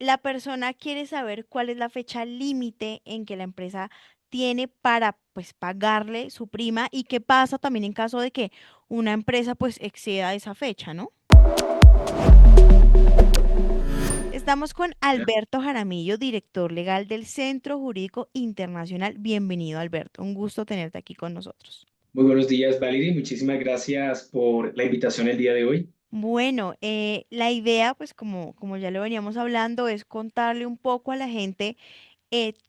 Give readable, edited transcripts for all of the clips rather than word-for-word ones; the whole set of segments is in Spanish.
La persona quiere saber cuál es la fecha límite en que la empresa tiene para pues pagarle su prima y qué pasa también en caso de que una empresa pues exceda esa fecha, ¿no? Estamos con Alberto Jaramillo, director legal del Centro Jurídico Internacional. Bienvenido, Alberto. Un gusto tenerte aquí con nosotros. Muy buenos días, Valerie. Muchísimas gracias por la invitación el día de hoy. Bueno, la idea, pues como ya lo veníamos hablando, es contarle un poco a la gente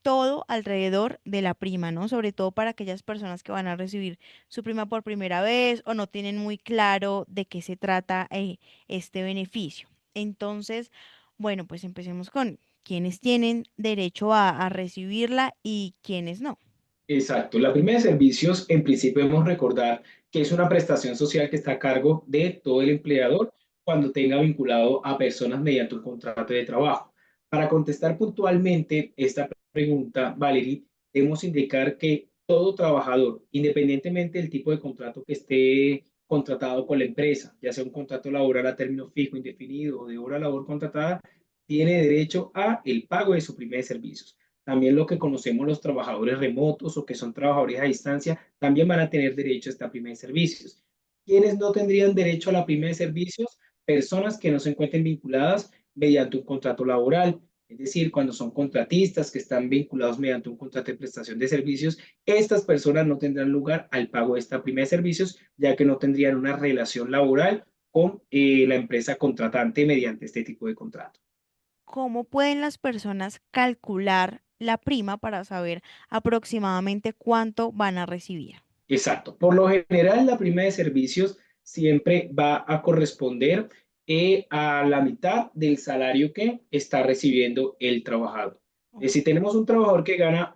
todo alrededor de la prima, ¿no? Sobre todo para aquellas personas que van a recibir su prima por primera vez o no tienen muy claro de qué se trata este beneficio. Entonces, bueno, pues empecemos con quiénes tienen derecho a recibirla y quiénes no. Exacto. La prima de servicios, en principio, debemos recordar que es una prestación social que está a cargo de todo el empleador cuando tenga vinculado a personas mediante un contrato de trabajo. Para contestar puntualmente esta pregunta, Valerie, debemos indicar que todo trabajador, independientemente del tipo de contrato que esté contratado con la empresa, ya sea un contrato laboral a término fijo, indefinido o de hora labor contratada, tiene derecho a el pago de su prima de servicios. También lo que conocemos los trabajadores remotos o que son trabajadores a distancia, también van a tener derecho a esta prima de servicios. ¿Quiénes no tendrían derecho a la prima de servicios? Personas que no se encuentren vinculadas mediante un contrato laboral, es decir, cuando son contratistas que están vinculados mediante un contrato de prestación de servicios, estas personas no tendrán lugar al pago de esta prima de servicios, ya que no tendrían una relación laboral con la empresa contratante mediante este tipo de contrato. ¿Cómo pueden las personas calcular la prima para saber aproximadamente cuánto van a recibir? Exacto. Por lo general, la prima de servicios siempre va a corresponder a la mitad del salario que está recibiendo el trabajador. Ok. Si tenemos un trabajador que gana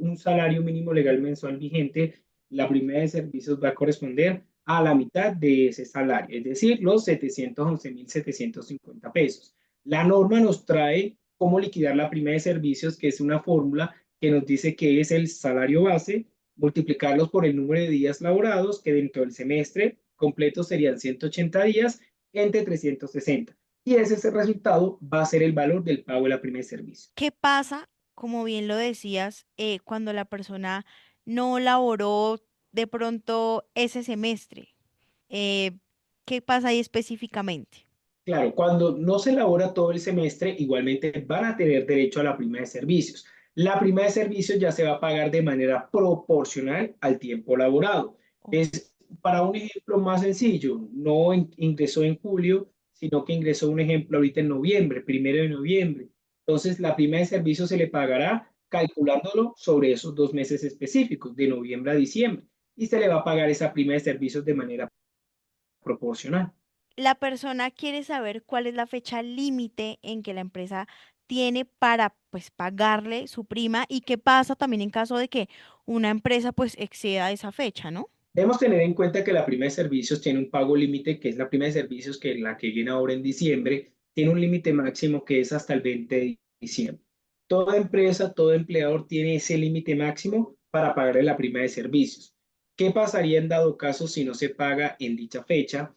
un salario mínimo legal mensual vigente, la prima de servicios va a corresponder a la mitad de ese salario, es decir, los 711.750 pesos. La norma nos trae cómo liquidar la prima de servicios, que es una fórmula que nos dice que es el salario base multiplicarlos por el número de días laborados, que dentro del semestre completo serían 180 días entre 360. Y ese resultado va a ser el valor del pago de la prima de servicio. ¿Qué pasa, como bien lo decías, cuando la persona no laboró de pronto ese semestre? Eh, ¿Qué pasa ahí específicamente? Claro, cuando no se elabora todo el semestre, igualmente van a tener derecho a la prima de servicios. La prima de servicios ya se va a pagar de manera proporcional al tiempo laborado. Ok. Es para un ejemplo más sencillo, no ingresó en julio, sino que ingresó un ejemplo ahorita en noviembre, 1 de noviembre. Entonces, la prima de servicios se le pagará calculándolo sobre esos 2 meses específicos, de noviembre a diciembre, y se le va a pagar esa prima de servicios de manera proporcional. La persona quiere saber cuál es la fecha límite en que la empresa tiene para pues pagarle su prima y qué pasa también en caso de que una empresa pues exceda esa fecha, ¿no? Debemos tener en cuenta que la prima de servicios tiene un pago límite, que es la prima de servicios que la que viene ahora en diciembre, tiene un límite máximo que es hasta el 20 de diciembre. Toda empresa, todo empleador tiene ese límite máximo para pagarle la prima de servicios. ¿Qué pasaría en dado caso si no se paga en dicha fecha?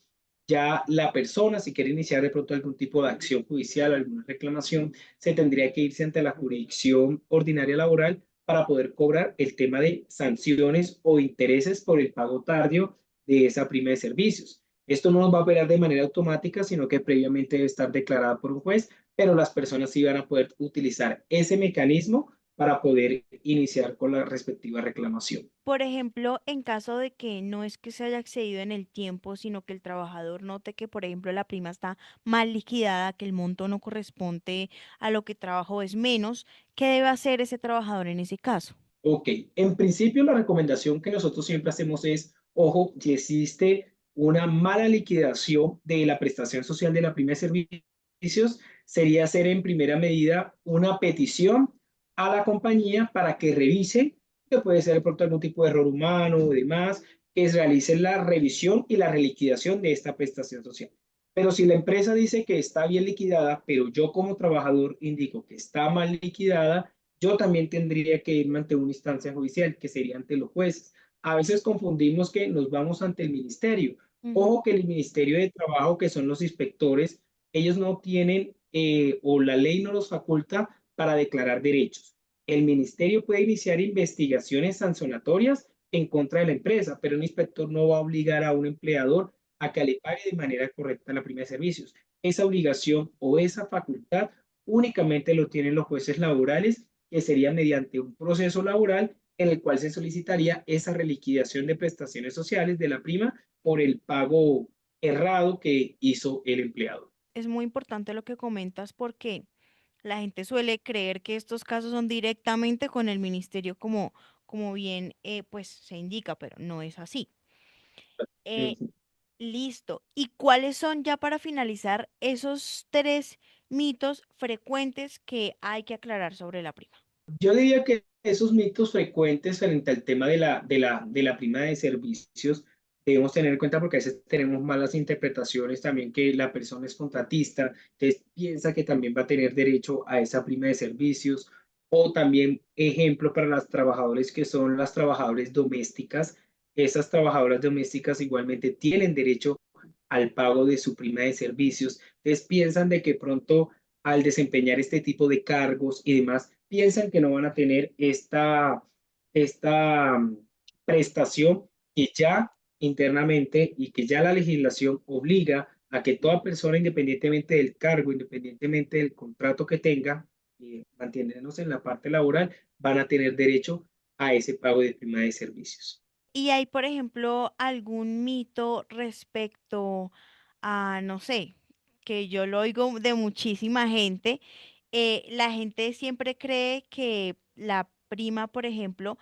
Ya la persona, si quiere iniciar de pronto algún tipo de acción judicial, alguna reclamación, se tendría que irse ante la jurisdicción ordinaria laboral para poder cobrar el tema de sanciones o intereses por el pago tardío de esa prima de servicios. Esto no nos va a operar de manera automática, sino que previamente debe estar declarada por un juez, pero las personas sí van a poder utilizar ese mecanismo para poder iniciar con la respectiva reclamación. Por ejemplo, en caso de que no es que se haya excedido en el tiempo, sino que el trabajador note que, por ejemplo, la prima está mal liquidada, que el monto no corresponde a lo que trabajó es menos, ¿qué debe hacer ese trabajador en ese caso? Ok, en principio la recomendación que nosotros siempre hacemos es, ojo, si existe una mala liquidación de la prestación social de la prima de servicios, sería hacer en primera medida una petición a la compañía para que revise, que puede ser por algún tipo de error humano o demás, que realice la revisión y la reliquidación de esta prestación social. Pero si la empresa dice que está bien liquidada, pero yo como trabajador indico que está mal liquidada, yo también tendría que irme ante una instancia judicial, que sería ante los jueces. A veces confundimos que nos vamos ante el ministerio. Ujú. Ojo que el Ministerio de Trabajo, que son los inspectores, ellos no tienen o la ley no los faculta para declarar derechos. El ministerio puede iniciar investigaciones sancionatorias en contra de la empresa, pero un inspector no va a obligar a un empleador a que le pague de manera correcta la prima de servicios. Esa obligación o esa facultad únicamente lo tienen los jueces laborales, que sería mediante un proceso laboral en el cual se solicitaría esa reliquidación de prestaciones sociales de la prima por el pago errado que hizo el empleado. Es muy importante lo que comentas porque la gente suele creer que estos casos son directamente con el ministerio como bien pues se indica, pero no es así. Eh, Listo. ¿Y cuáles son ya para finalizar esos tres mitos frecuentes que hay que aclarar sobre la prima? Yo diría que esos mitos frecuentes frente al tema de la prima de servicios debemos tener en cuenta porque a veces tenemos malas interpretaciones también que la persona es contratista, entonces piensa que también va a tener derecho a esa prima de servicios o también ejemplo para las trabajadoras que son las trabajadoras domésticas. Esas trabajadoras domésticas igualmente tienen derecho al pago de su prima de servicios. Entonces piensan de que pronto al desempeñar este tipo de cargos y demás, piensan que no van a tener esta prestación que ya internamente y que ya la legislación obliga a que toda persona, independientemente del cargo, independientemente del contrato que tenga, manteniéndonos en la parte laboral, van a tener derecho a ese pago de prima de servicios. ¿Y hay, por ejemplo, algún mito respecto a, no sé, que yo lo oigo de muchísima gente? La gente siempre cree que la prima, por ejemplo,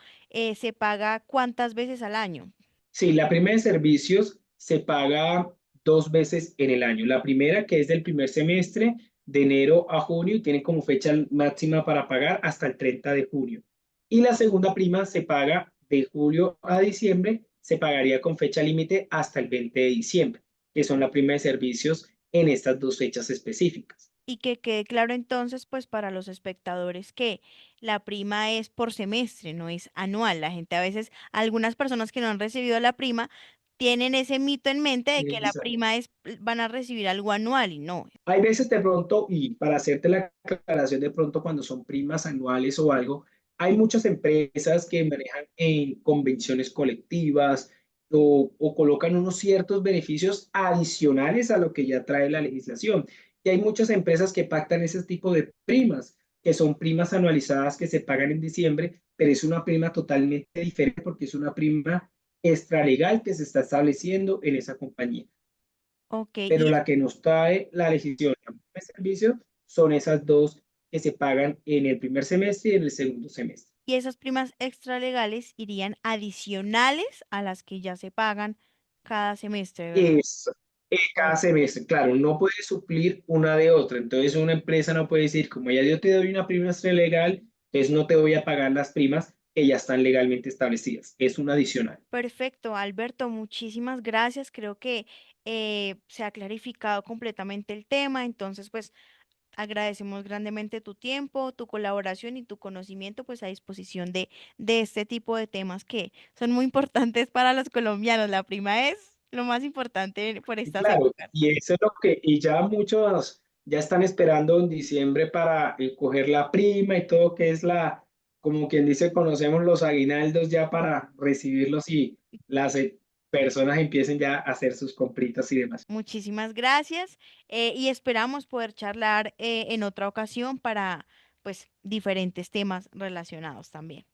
se paga cuántas veces al año. Sí, la prima de servicios se paga 2 veces en el año. La primera, que es del primer semestre, de enero a junio, y tiene como fecha máxima para pagar hasta el 30 de junio. Y la segunda prima se paga de julio a diciembre, se pagaría con fecha límite hasta el 20 de diciembre, que son la prima de servicios en estas dos fechas específicas. Y que quede claro entonces, pues para los espectadores, que la prima es por semestre, no es anual. La gente a veces, algunas personas que no han recibido la prima, tienen ese mito en mente de que la prima es, van a recibir algo anual y no. Hay veces de pronto, y para hacerte la aclaración de pronto cuando son primas anuales o algo, hay muchas empresas que manejan en convenciones colectivas o colocan unos ciertos beneficios adicionales a lo que ya trae la legislación. Y hay muchas empresas que pactan ese tipo de primas, que son primas anualizadas que se pagan en diciembre, pero es una prima totalmente diferente porque es una prima extralegal que se está estableciendo en esa compañía, Ok, pero la que nos trae la legislación de servicio son esas dos que se pagan en el primer semestre y en el segundo semestre. y esas primas extralegales irían adicionales a las que ya se pagan cada semestre, ¿verdad? Es cada semestre, claro, no puede suplir una de otra. Entonces una empresa no puede decir, como ya yo te doy una prima legal, entonces no te voy a pagar las primas que ya están legalmente establecidas. Es un adicional. Perfecto, Alberto, muchísimas gracias. Creo que se ha clarificado completamente el tema. Entonces, pues agradecemos grandemente tu tiempo, tu colaboración y tu conocimiento, pues a disposición de este tipo de temas que son muy importantes para los colombianos. La prima es lo más importante por Y estas claro, épocas. y eso es lo que, y ya muchos ya están esperando en diciembre para coger la prima y todo, que es como quien dice, conocemos los aguinaldos ya para recibirlos y las personas empiecen ya a hacer sus compritas y demás. Muchísimas gracias y esperamos poder charlar en otra ocasión para pues diferentes temas relacionados también.